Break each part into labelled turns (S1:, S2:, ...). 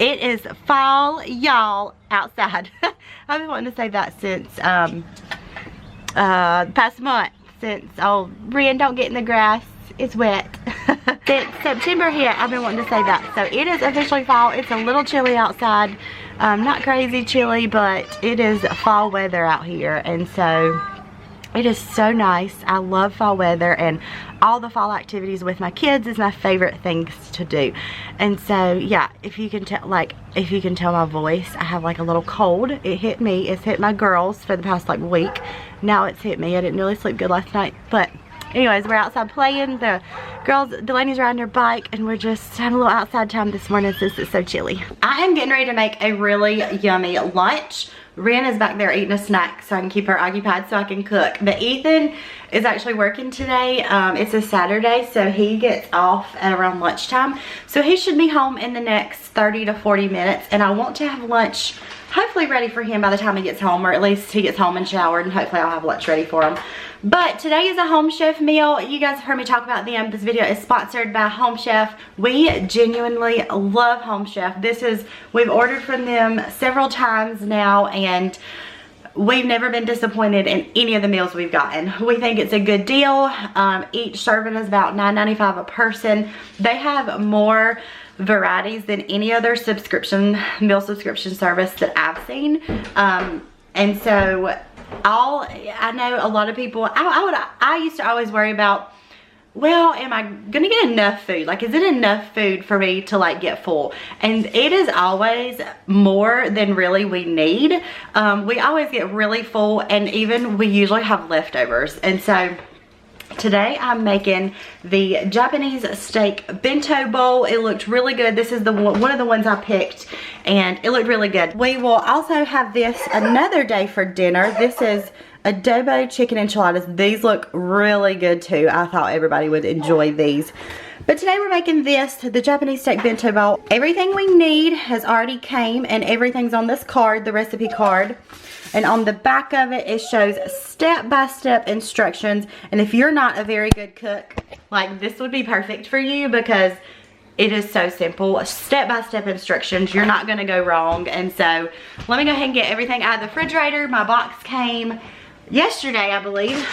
S1: It is fall, y'all, outside. I've been wanting to say that since past month. Since, oh, Ren, don't get in the grass. It's wet. Since September hit, I've been wanting to say that. So it is officially fall. It's a little chilly outside. Not crazy chilly, but it is fall weather out here. And so it is so nice. I love fall weather, and all the fall activities with my kids is my favorite things to do. And so yeah, if you can tell, like, if you can tell my voice, I have like a little cold. It hit me. It's hit my girls for the past like week. Now it's hit me. I didn't really sleep good last night, but anyways, we're outside playing. The girls, Delaney's riding her bike, and we're just having a little outside time this morning since it's so chilly. I am getting ready to make a really yummy lunch. Ren is back there eating a snack so I can keep her occupied so I can cook. But Ethan is actually working today. It's a Saturday, so he gets off at around lunchtime. So he should be home in the next 30 to 40 minutes, and I want to have lunch hopefully ready for him by the time he gets home, or at least he gets home and showered, and hopefully I'll have lunch ready for him. But today is a Home Chef meal. You guys have heard me talk about them. This video is sponsored by Home Chef. We genuinely love Home Chef. We've ordered from them several times now, and we've never been disappointed in any of the meals we've gotten. We think it's a good deal. Each serving is about $9.95 a person. They have more varieties than any other meal subscription service that I've seen. And so I know a lot of people, I used to always worry about, well, am I gonna get enough food? Like, is it enough food for me to like get full? And it is always more than really we need. We always get really full, and even we usually have leftovers. And so today I'm making the Japanese steak bento bowl. It looked really good. This is one of the ones I picked, and it looked really good. We will also have this another day for dinner. This is adobo chicken enchiladas. These look really good too. I thought everybody would enjoy these. But today we're making this, the Japanese steak bento bowl. Everything we need has already came, and everything's on this card, the recipe card. And on the back of it, it shows step-by-step instructions. And if you're not a very good cook, like, this would be perfect for you, because it is so simple. Step-by-step instructions. You're not gonna go wrong. And so let me go ahead and get everything out of the refrigerator. My box came yesterday, I believe.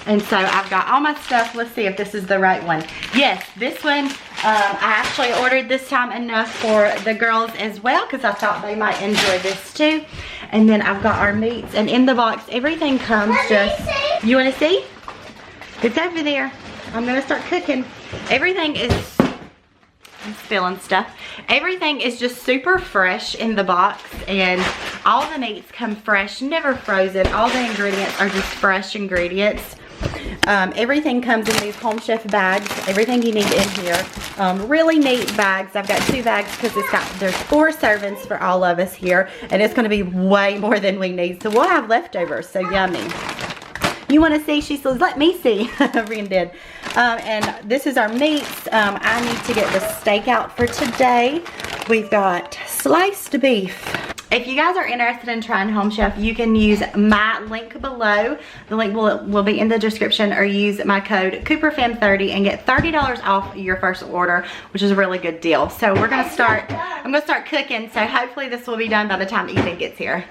S1: And so I've got all my stuff. Let's see if this is the right one. Yes, this one, I actually ordered this time enough for the girls as well, because I thought they might enjoy this too. And then I've got our meats, and in the box everything comes you want to see? It's over there. I'm gonna start cooking. Everything is, I'm spilling stuff. Everything is just super fresh in the box, and all the meats come fresh, never frozen. All the ingredients are just fresh ingredients. Everything comes in these Home Chef bags. Everything you need in here. Really neat bags. I've got 2 bags because there's 4 servings for all of us here, and it's going to be way more than we need. So we'll have leftovers. So yummy. You want to see? She says, let me see. Ren did. And this is our meats. I need to get the steak out for today. We've got sliced beef. If you guys are interested in trying Home Chef, you can use my link below. The link will be in the description, or use my code CooperFam30 and get $30 off your first order, which is a really good deal. So I'm gonna start cooking. So hopefully this will be done by the time Ethan gets here.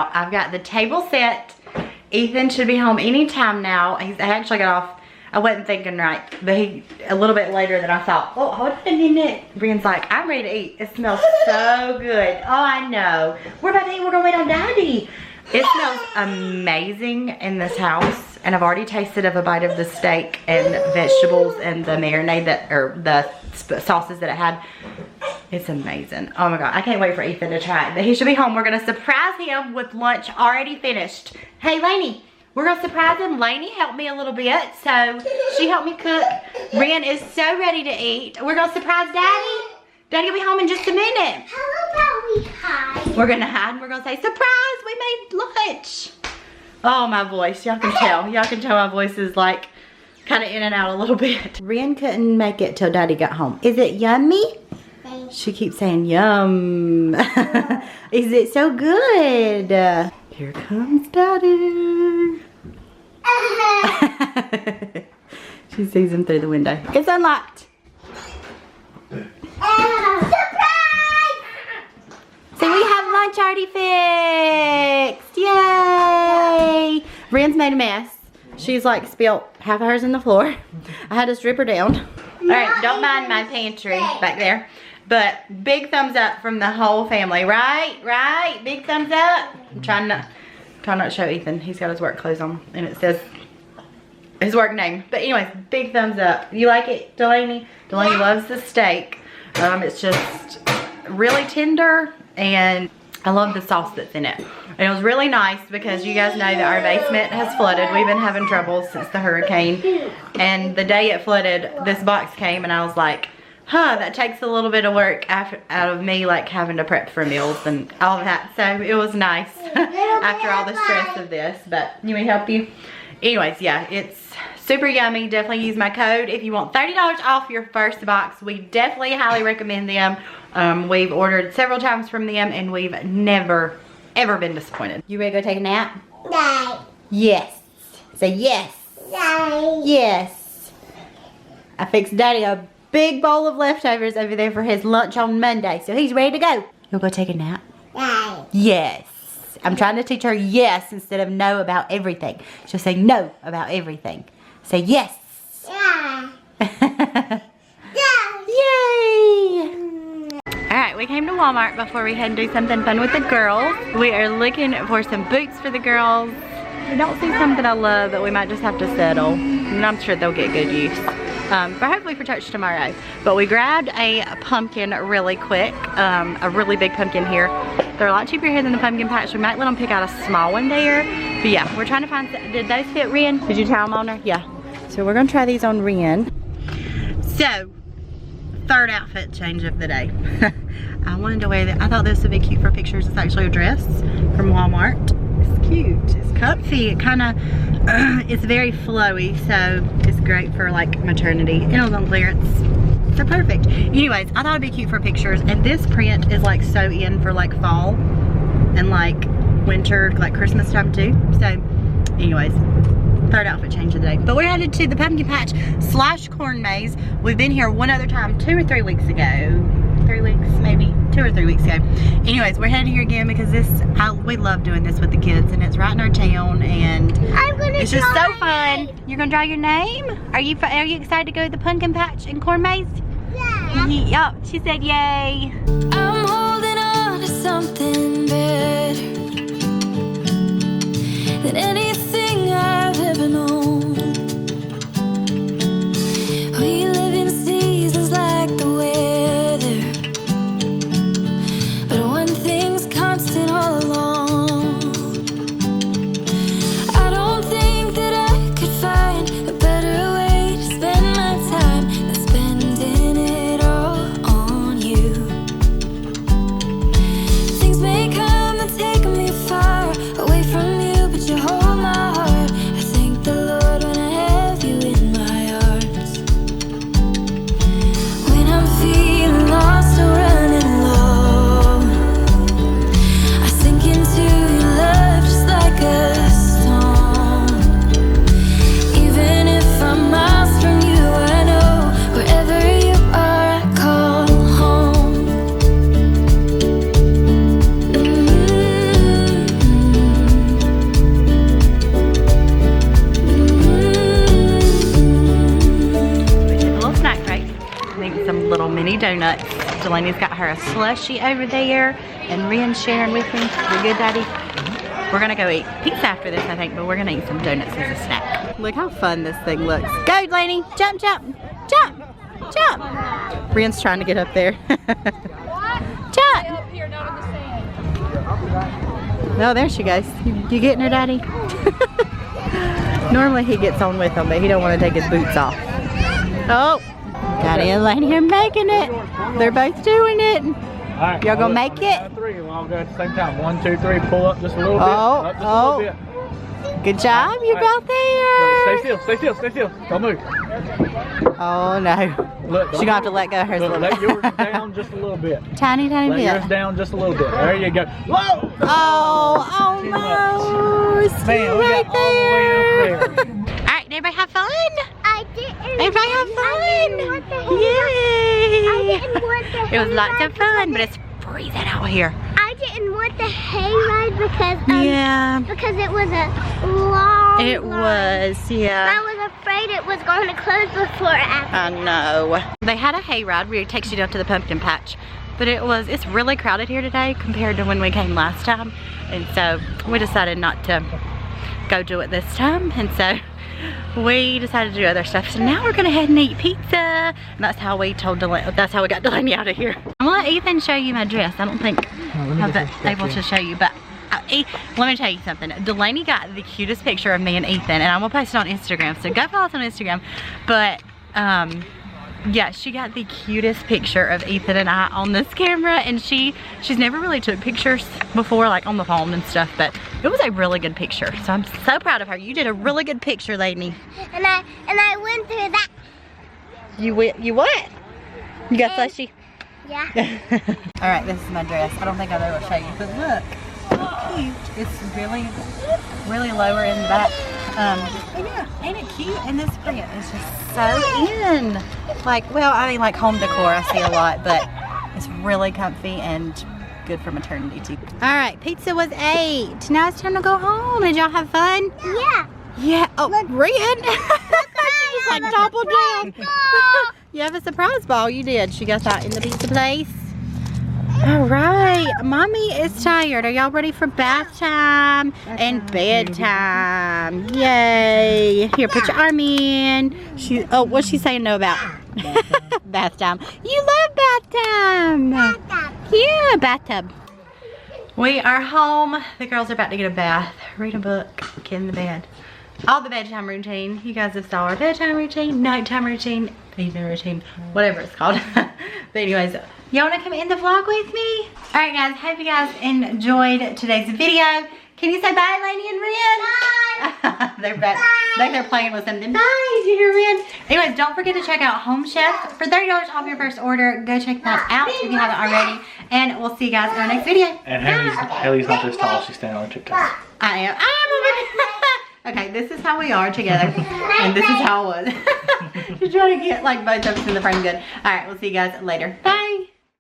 S1: out. I've got the table set. Ethan should be home anytime now. I actually got off. I wasn't thinking right, but he a little bit later than I thought. Oh, hold on a minute. Brian's like, I'm ready to eat. It smells so good. Oh, I know. We're about to eat. We're gonna wait on Daddy. It smells amazing in this house, and I've already tasted of a bite of the steak and vegetables and the marinade that, or the sauces that it had. It's amazing. Oh my God, I can't wait for Ethan to try it. But he should be home. We're gonna surprise him with lunch already finished. Hey, Lainey. We're gonna surprise him. Lainey helped me a little bit, so she helped me cook. Ren is so ready to eat. We're gonna surprise Daddy. Daddy will be home in just a minute.
S2: How about we hide?
S1: We're gonna hide and we're gonna say, surprise, we made lunch. Oh, my voice, y'all can tell. Y'all can tell my voice is like kind of in and out a little bit. Ren couldn't make it till Daddy got home. Is it yummy? She keeps saying yum. Is it so good? Here comes Daddy. She sees him through the window. It's unlocked.
S2: Surprise!
S1: So we have lunch already fixed. Yay! Ren's made a mess. She's like spilled half of hers in the floor. I had to strip her down. All right, don't mind my pantry back there. But big thumbs up from the whole family, right? Right? Big thumbs up. I'm trying not to show Ethan. He's got his work clothes on, and it says his work name. But anyways, big thumbs up. You like it, Delaney? Delaney loves the steak. It's just really tender, and I love the sauce that's in it. And it was really nice because you guys know that our basement has flooded. We've been having trouble since the hurricane. And the day it flooded, this box came, and I was like, huh, that takes a little bit of work out of me, like having to prep for meals and all of that. So it was nice after all the stress of this. But you want me to help you? Anyways, yeah, it's super yummy. Definitely use my code if you want $30 off your first box. We definitely highly recommend them. We've ordered several times from them, and we've never, ever been disappointed. You ready to go take a nap?
S2: No.
S1: Yes. Say yes.
S2: No.
S1: Yes. I fixed Daddy a big bowl of leftovers over there for his lunch on Monday, so he's ready to go. You'll go take a nap?
S2: No.
S1: Yes. I'm trying to teach her yes instead of no about everything. She'll say no about everything. Say yes.
S2: Yeah.
S1: Yay! Alright, we came to Walmart before we head and do something fun with the girls. We are looking for some boots for the girls. We don't see something I love, but we might just have to settle. And I'm sure they'll get good use. But hopefully for church tomorrow. But we grabbed a pumpkin really quick, a really big pumpkin here. They're a lot cheaper here than the pumpkin patch. We might let them pick out a small one there. But yeah, we're trying to find, did those fit Ren? Did you try them on her? Yeah. So we're gonna try these on Ren. So, third outfit change of the day. I wanted to wear that. I thought this would be cute for pictures. It's actually a dress from Walmart. It's cute. It's comfy. It kind of, it's very flowy, so it's great for like maternity. And it was on clearance. So perfect. Anyways, I thought it'd be cute for pictures. And this print is like so in for like fall and like winter, like Christmas time too. So anyways, third outfit change of the day. But we're headed to the pumpkin patch / corn maze. We've been here one other time 2 or 3 weeks ago. 3 weeks, maybe 2 or 3 weeks ago. Anyways, we're headed here again because we love doing this with the kids, and it's right in our town, and it's just so fun. You're gonna draw your name? Are you excited to go to the pumpkin patch and corn maze?
S2: Yeah.
S1: Yeah. She said yay.
S3: I'm holding on to something better than anything I've ever known. We live in seasons like the weather, but one thing's constant all along. I don't think that I could find a better way to spend my time than spending it all on you. Things may come and take me far away from you, but you hold my
S1: donuts. Delaney's got her a slushie over there, and Rian's sharing with me. You good, Daddy? We're gonna go eat pizza after this, I think, but we're gonna eat some donuts as a snack. Look how fun this thing looks. Go, Delaney! Jump, jump, jump, jump! Rian's trying to get up there. Jump! No, there she goes. You getting her, Daddy? Normally he gets on with them, but he don't want to take his boots off. Oh, Daddy and Delaney are making it. They're both doing it.
S4: Right,
S1: y'all gonna make it?
S4: Three, we'll all go at the same time. 1, 2, 3. Pull up just a little bit. Up just a little bit.
S1: Good job, you're about there.
S4: Stay still, stay still, stay still. Don't move.
S1: Oh no.
S4: Look,
S1: She's gonna have to let go of hers a little
S4: let
S1: bit.
S4: yours down just a little bit.
S1: Tiny
S4: Let
S1: bit.
S4: yours down just a little bit. There you go. Whoa!
S1: Oh, almost.
S4: Man, we
S1: right
S4: got all the way up there.
S1: Alright, everybody have fun?
S2: I didn't.
S1: Everybody have fun? Yay!
S2: I didn't want the
S1: It was
S2: hayride
S1: lots of fun, but
S2: because
S1: it's freezing out here.
S2: I didn't want the hayride because
S1: Yeah.
S2: because it was a long
S1: It
S2: line.
S1: was, yeah.
S2: I was afraid it was going to close before after.
S1: I know. They had a hayride where it takes you down to the pumpkin patch, but it's really crowded here today compared to when we came last time, and so we decided not to go do it this time, and so we decided to do other stuff. So now we're gonna head and eat pizza, and that's how we got Delaney out of here. I'm gonna let Ethan show you my dress. I don't think I was able to show you, but let me tell you something. Delaney got the cutest picture of me and Ethan, and I'm gonna post it on Instagram, so go follow us on Instagram. But yeah, she got the cutest picture of Ethan and I on this camera, and she's never really took pictures before, like on the phone and stuff, but it was a really good picture. So I'm so proud of her. You did a really good picture, lady.
S2: And I went through that.
S1: You what? You got slushy?
S2: Yeah.
S1: All right, this is my dress. I don't think I'll ever show you, but look. Cute. It's really lower in the back. Yeah, ain't it cute? And this print is just so in. Like, well, I mean, like home decor I see a lot, but it's really comfy and good for maternity too. All right, pizza was 8. Now it's time to go home. Did y'all have fun?
S2: Yeah.
S1: Yeah. Oh, Rian. She just like toppled down. You have a surprise ball. You did. She got that in the pizza place. All right, Mommy is tired. Are y'all ready for bath time and bedtime? Yay. Here, put your arm in. Oh, what's she saying no about? Bath time. You love bath time. Yeah, bathtub. We are home. The girls are about to get a bath, read a book, get in the bed. All the bedtime routine. You guys have saw our bedtime routine, nighttime routine, evening routine, whatever it's called. But anyways, y'all wanna come in the vlog with me? All right guys, hope you guys enjoyed today's video. Can you say bye, Lainey and Rian? Bye. They're playing with something. Bye, did you hear Rian? Anyways, don't forget to check out Home Chef for $30 off your first order. Go check that out if you haven't already. And we'll see you guys in our next video.
S4: And Haley's not this tall. She's standing on TikTok.
S1: I am. Okay, this is how we are together, and this is how it was. Just trying to get like both of us in the frame good. All right, we'll see you guys later. Bye.